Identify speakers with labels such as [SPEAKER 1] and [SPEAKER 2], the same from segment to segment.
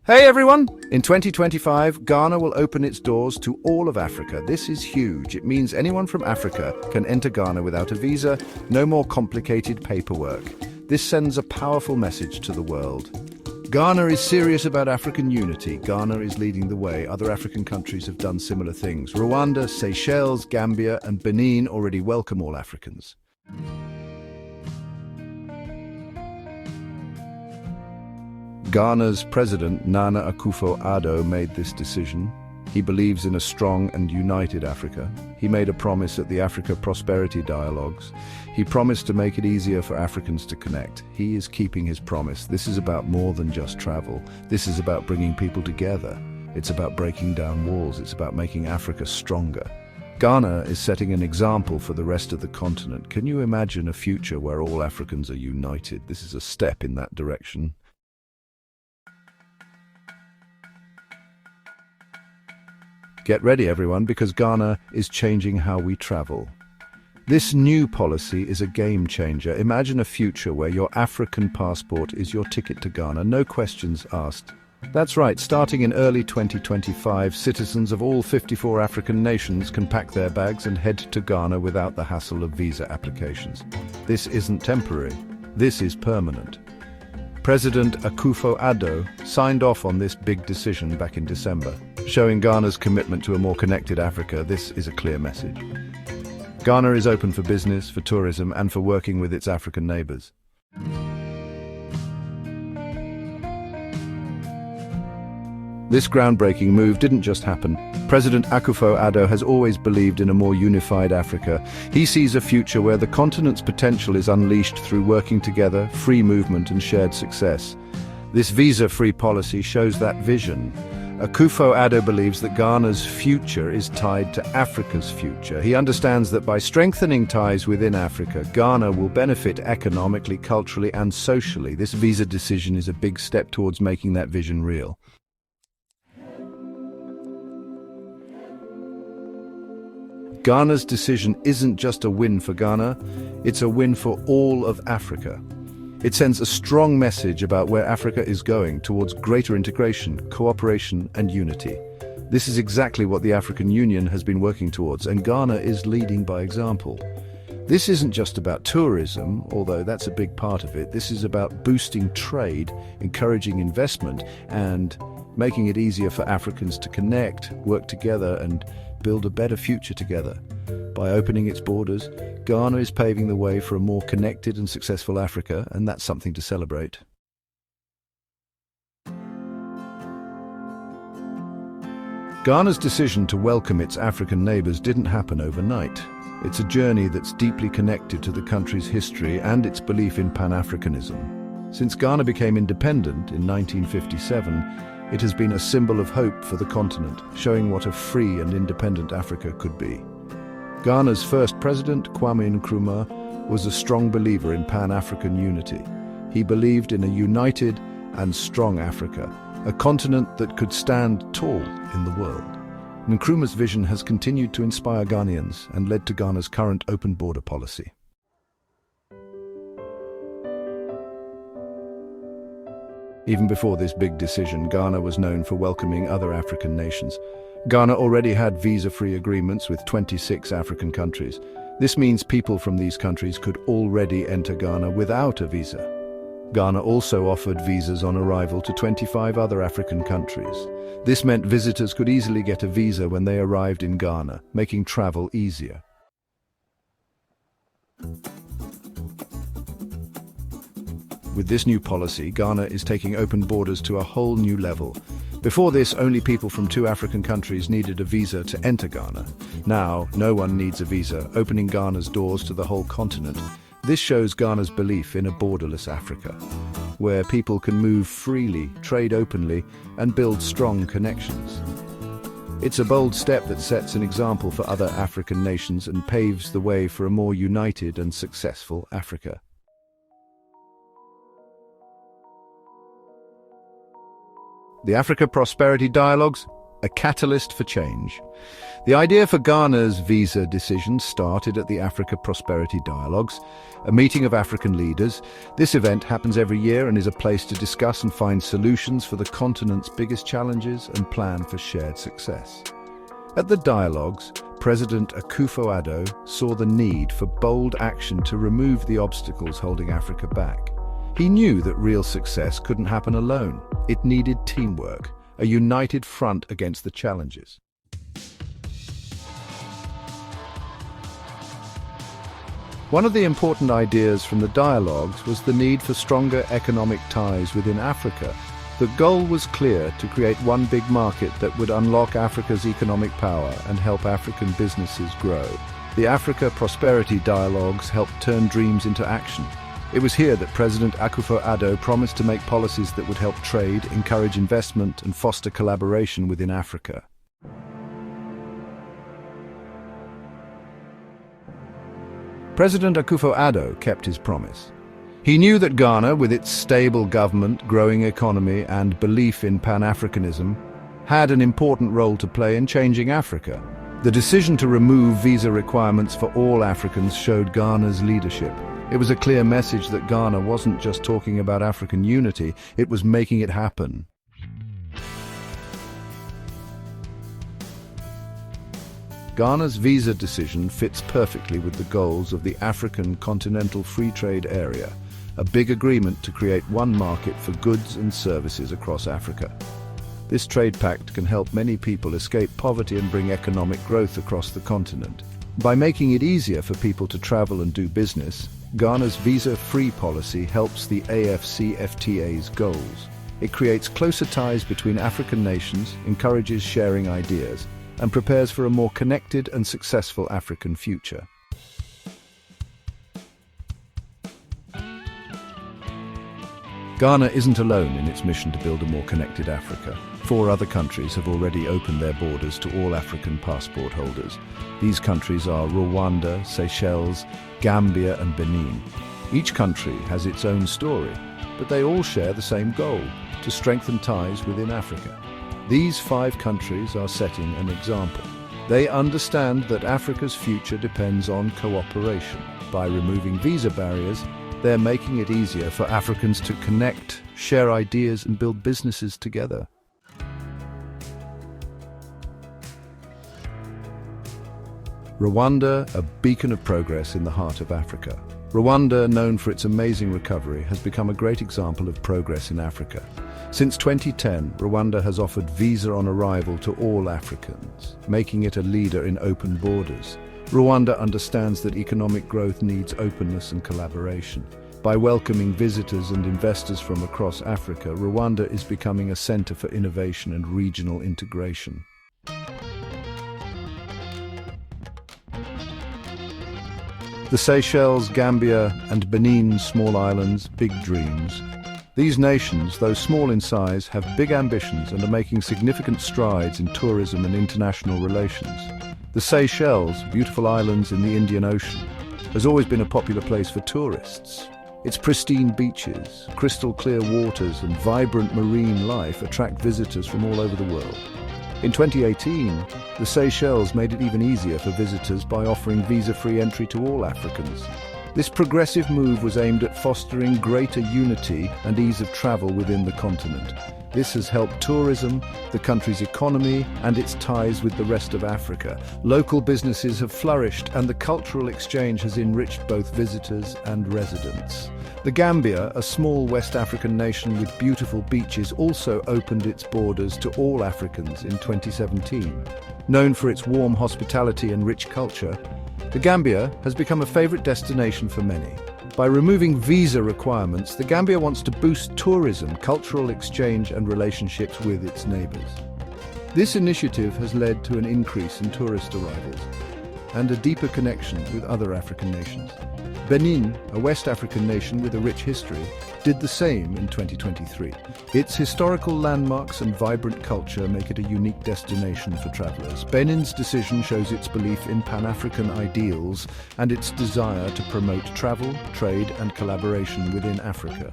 [SPEAKER 1] Hey everyone! In 2025, Ghana will open its doors to all of Africa. This is huge. It means anyone from Africa can enter Ghana without a visa, no more complicated paperwork. This sends a powerful message to the world. Ghana is serious about African unity. Ghana is leading the way. Other African countries have done similar things. Rwanda, Seychelles, Gambia, and Benin already welcome all Africans. Ghana's president, Nana Akufo-Addo, made this decision. He believes in a strong and united Africa. He made a promise at the Africa Prosperity Dialogues. He promised to make it easier for Africans to connect. He is keeping his promise. This is about more than just travel. This is about bringing people together. It's about breaking down walls. It's about making Africa stronger. Ghana is setting an example for the rest of the continent. Can you imagine a future where all Africans are united? This is a step in that direction. Get ready, everyone, because Ghana is changing how we travel. This new policy is a game changer. Imagine a future where your African passport is your ticket to Ghana, no questions asked. That's right, starting in early 2025, citizens of all 54 African nations can pack their bags and head to Ghana without the hassle of visa applications. This isn't temporary, this is permanent. President Akufo-Addo signed off on this big decision back in December. Showing Ghana's commitment to a more connected Africa, this is a clear message. Ghana is open for business, for tourism, and for working with its African neighbors. This groundbreaking move didn't just happen. President Akufo-Addo has always believed in a more unified Africa. He sees a future where the continent's potential is unleashed through working together, free movement, and shared success. This visa-free policy shows that vision. Akufo-Addo believes that Ghana's future is tied to Africa's future. He understands that by strengthening ties within Africa, Ghana will benefit economically, culturally, and socially. This visa decision is a big step towards making that vision real. Ghana's decision isn't just a win for Ghana, it's a win for all of Africa. It sends a strong message about where Africa is going, towards greater integration, cooperation, and unity. This is exactly what the African Union has been working towards, and Ghana is leading by example. This isn't just about tourism, although that's a big part of it. This is about boosting trade, encouraging investment, and making it easier for Africans to connect, work together, and build a better future together. By opening its borders, Ghana is paving the way for a more connected and successful Africa, and that's something to celebrate. Ghana's decision to welcome its African neighbors didn't happen overnight. It's a journey that's deeply connected to the country's history and its belief in Pan-Africanism. Since Ghana became independent in 1957, it has been a symbol of hope for the continent, showing what a free and independent Africa could be. Ghana's first president, Kwame Nkrumah, was a strong believer in Pan-African unity. He believed in a united and strong Africa, a continent that could stand tall in the world. Nkrumah's vision has continued to inspire Ghanaians and led to Ghana's current open border policy. Even before this big decision, Ghana was known for welcoming other African nations. Ghana already had visa-free agreements with 26 African countries. This means people from these countries could already enter Ghana without a visa. Ghana also offered visas on arrival to 25 other African countries. This meant visitors could easily get a visa when they arrived in Ghana, making travel easier. With this new policy, Ghana is taking open borders to a whole new level. Before this, only people from 2 African countries needed a visa to enter Ghana. Now, no one needs a visa, opening Ghana's doors to the whole continent. This shows Ghana's belief in a borderless Africa, where people can move freely, trade openly, and build strong connections. It's a bold step that sets an example for other African nations and paves the way for a more united and successful Africa. The Africa Prosperity Dialogues? a catalyst for change. The idea for Ghana's visa decision started at the Africa Prosperity Dialogues, a meeting of African leaders. This event happens every year and is a place to discuss and find solutions for the continent's biggest challenges and plan for shared success. At the dialogues, President Akufo-Addo saw the need for bold action to remove the obstacles holding Africa back. He knew that real success couldn't happen alone. It needed teamwork, a united front against the challenges. One of the important ideas from the dialogues was the need for stronger economic ties within Africa. The goal was clear: to create one big market that would unlock Africa's economic power and help African businesses grow. The Africa Prosperity Dialogues helped turn dreams into action. It was here that President Akufo-Addo promised to make policies that would help trade, encourage investment, and foster collaboration within Africa. President Akufo-Addo kept his promise. He knew that Ghana, with its stable government, growing economy, and belief in Pan-Africanism, had an important role to play in changing Africa. The decision to remove visa requirements for all Africans showed Ghana's leadership. It was a clear message that Ghana wasn't just talking about African unity, it was making it happen. Ghana's visa decision fits perfectly with the goals of the African Continental Free Trade Area, a big agreement to create one market for goods and services across Africa. This trade pact can help many people escape poverty and bring economic growth across the continent. By making it easier for people to travel and do business, Ghana's visa-free policy helps the AfCFTA's goals. It creates closer ties between African nations, encourages sharing ideas, and prepares for a more connected and successful African future. Ghana isn't alone in its mission to build a more connected Africa. 4 other countries have already opened their borders to all African passport holders. These countries are Rwanda, Seychelles, Gambia, and Benin. Each country has its own story, but they all share the same goal: to strengthen ties within Africa. These 5 countries are setting an example. They understand that Africa's future depends on cooperation. By removing visa barriers, they're making it easier for Africans to connect, share ideas, and build businesses together. Rwanda, a beacon of progress in the heart of Africa. Rwanda, known for its amazing recovery, has become a great example of progress in Africa. Since 2010, Rwanda has offered visa on arrival to all Africans, making it a leader in open borders. Rwanda understands that economic growth needs openness and collaboration. By welcoming visitors and investors from across Africa, Rwanda is becoming a center for innovation and regional integration. The Seychelles, Gambia, and Benin small islands, big dreams. These nations, though small in size, have big ambitions and are making significant strides in tourism and international relations. The Seychelles, beautiful islands in the Indian Ocean, has always been a popular place for tourists. Its pristine beaches, crystal-clear waters, and vibrant marine life attract visitors from all over the world. In 2018, the Seychelles made it even easier for visitors by offering visa-free entry to all Africans. This progressive move was aimed at fostering greater unity and ease of travel within the continent. This has helped tourism, the country's economy, and its ties with the rest of Africa. Local businesses have flourished, and the cultural exchange has enriched both visitors and residents. The Gambia, a small West African nation with beautiful beaches, also opened its borders to all Africans in 2017. Known for its warm hospitality and rich culture, the Gambia has become a favorite destination for many. By removing visa requirements, the Gambia wants to boost tourism, cultural exchange, and relationships with its neighbors. This initiative has led to an increase in tourist arrivals and a deeper connection with other African nations. Benin, a West African nation with a rich history, did the same in 2023. Its historical landmarks and vibrant culture make it a unique destination for travelers. Benin's decision shows its belief in Pan-African ideals and its desire to promote travel, trade, and collaboration within Africa.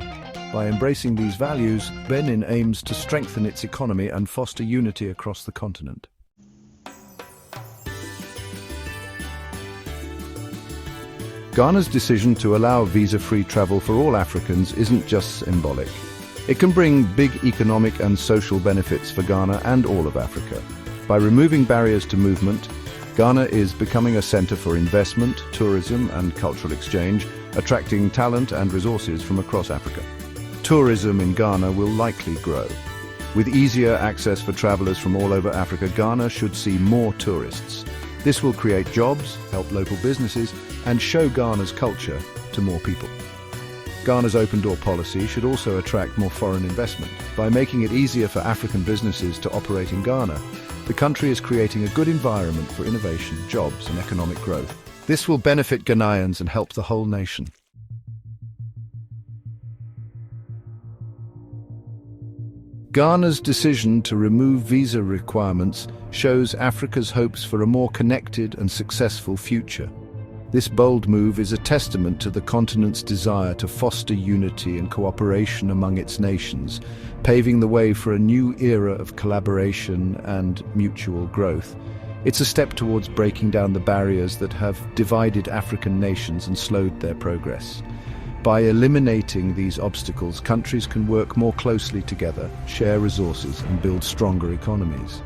[SPEAKER 1] By embracing these values, Benin aims to strengthen its economy and foster unity across the continent. Ghana's decision to allow visa-free travel for all Africans isn't just symbolic. It can bring big economic and social benefits for Ghana and all of Africa. By removing barriers to movement, Ghana is becoming a center for investment, tourism, and cultural exchange, attracting talent and resources from across Africa. Tourism in Ghana will likely grow. With easier access for travelers from all over Africa, Ghana should see more tourists. This will create jobs, help local businesses, and show Ghana's culture to more people. Ghana's open-door policy should also attract more foreign investment. By making it easier for African businesses to operate in Ghana, the country is creating a good environment for innovation, jobs, and economic growth. This will benefit Ghanaians and help the whole nation. Ghana's decision to remove visa requirements shows Africa's hopes for a more connected and successful future. This bold move is a testament to the continent's desire to foster unity and cooperation among its nations, paving the way for a new era of collaboration and mutual growth. It's a step towards breaking down the barriers that have divided African nations and slowed their progress. By eliminating these obstacles, countries can work more closely together, share resources, and build stronger economies.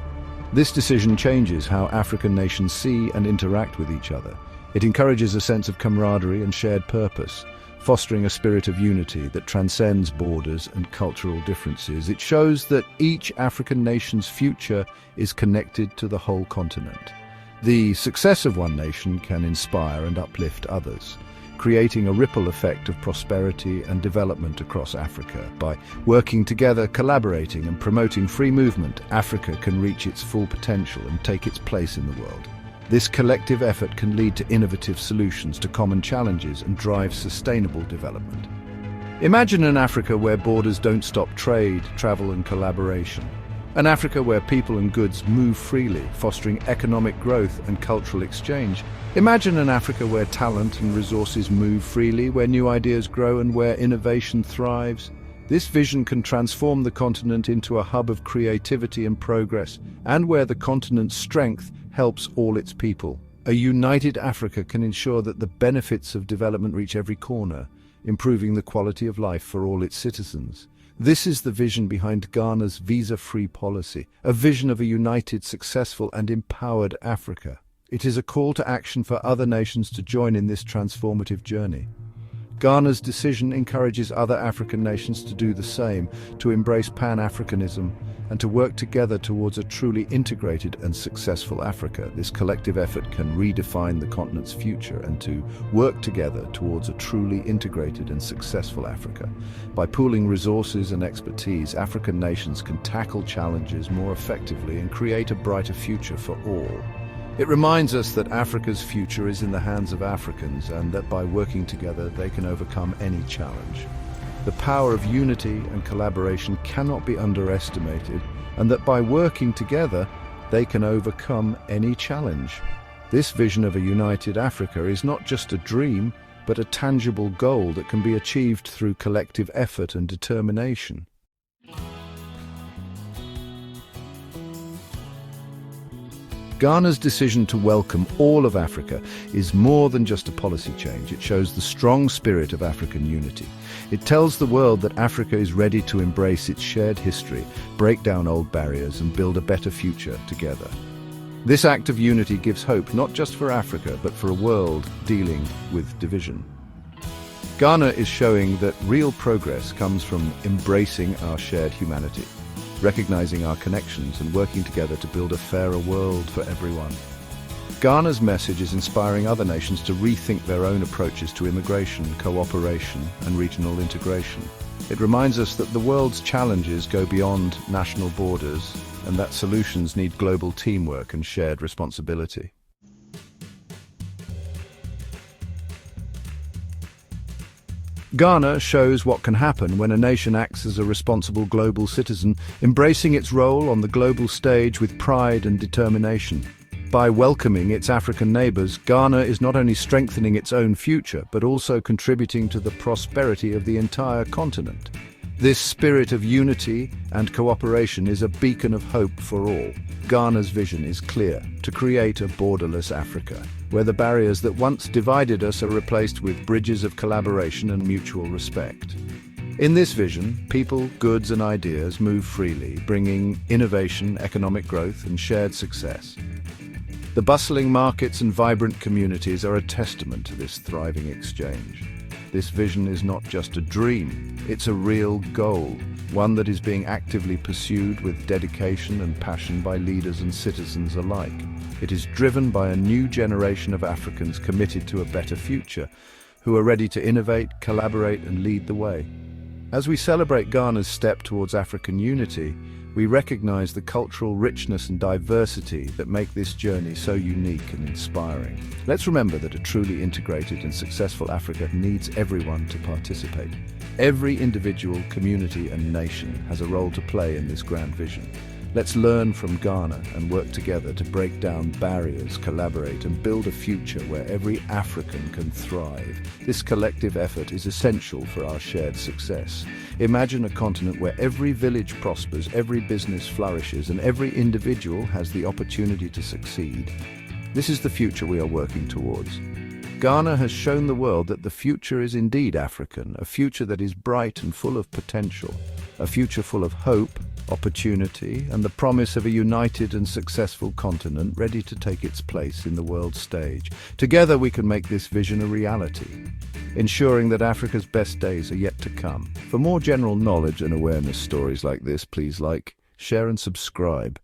[SPEAKER 1] This decision changes how African nations see and interact with each other. It encourages a sense of camaraderie and shared purpose, fostering a spirit of unity that transcends borders and cultural differences. It shows that each African nation's future is connected to the whole continent. The success of one nation can inspire and uplift others, creating a ripple effect of prosperity and development across Africa. By working together, collaborating, and promoting free movement, Africa can reach its full potential and take its place in the world. This collective effort can lead to innovative solutions to common challenges and drive sustainable development. Imagine an Africa where borders don't stop trade, travel, and collaboration. An Africa where people and goods move freely, fostering economic growth and cultural exchange. Imagine an Africa where talent and resources move freely, where new ideas grow and where innovation thrives. This vision can transform the continent into a hub of creativity and progress, and where the continent's strength helps all its people. A united Africa can ensure that the benefits of development reach every corner, improving the quality of life for all its citizens. This is the vision behind Ghana's visa-free policy, a vision of a united, successful, and empowered Africa. It is a call to action for other nations to join in this transformative journey. Ghana's decision encourages other African nations to do the same, to embrace Pan-Africanism, and to work together towards a truly integrated and successful Africa. This collective effort can redefine the continent's future and to work together towards a truly integrated and successful Africa. By pooling resources and expertise, African nations can tackle challenges more effectively and create a brighter future for all. It reminds us that Africa's future is in the hands of Africans and that by working together they can overcome any challenge. The power of unity and collaboration cannot be underestimated, and that by working together they can overcome any challenge. This vision of a united Africa is not just a dream, but a tangible goal that can be achieved through collective effort and determination. Ghana's decision to welcome all of Africa is more than just a policy change. It shows the strong spirit of African unity. It tells the world that Africa is ready to embrace its shared history, break down old barriers, and build a better future together. This act of unity gives hope not just for Africa, but for a world dealing with division. Ghana is showing that real progress comes from embracing our shared humanity, recognizing our connections and working together to build a fairer world for everyone. Ghana's message is inspiring other nations to rethink their own approaches to immigration, cooperation, and regional integration. It reminds us that the world's challenges go beyond national borders and that solutions need global teamwork and shared responsibility. Ghana shows what can happen when a nation acts as a responsible global citizen, embracing its role on the global stage with pride and determination. By welcoming its African neighbors, Ghana is not only strengthening its own future, but also contributing to the prosperity of the entire continent. This spirit of unity and cooperation is a beacon of hope for all. Ghana's vision is clear: to create a borderless Africa, where the barriers that once divided us are replaced with bridges of collaboration and mutual respect. In this vision, people, goods and ideas move freely, bringing innovation, economic growth and shared success. The bustling markets and vibrant communities are a testament to this thriving exchange. This vision is not just a dream, it's a real goal, one that is being actively pursued with dedication and passion by leaders and citizens alike. It is driven by a new generation of Africans committed to a better future, who are ready to innovate, collaborate and lead the way. As we celebrate Ghana's step towards African unity, we recognize the cultural richness and diversity that make this journey so unique and inspiring. Let's remember that a truly integrated and successful Africa needs everyone to participate. Every individual, community and nation has a role to play in this grand vision. Let's learn from Ghana and work together to break down barriers, collaborate and build a future where every African can thrive. This collective effort is essential for our shared success. Imagine a continent where every village prospers, every business flourishes and every individual has the opportunity to succeed. This is the future we are working towards. Ghana has shown the world that the future is indeed African, a future that is bright and full of potential, a future full of hope, opportunity, and the promise of a united and successful continent ready to take its place in the world stage. Together we can make this vision a reality, ensuring that Africa's best days are yet to come. For more general knowledge and awareness stories like this, please like, share and subscribe.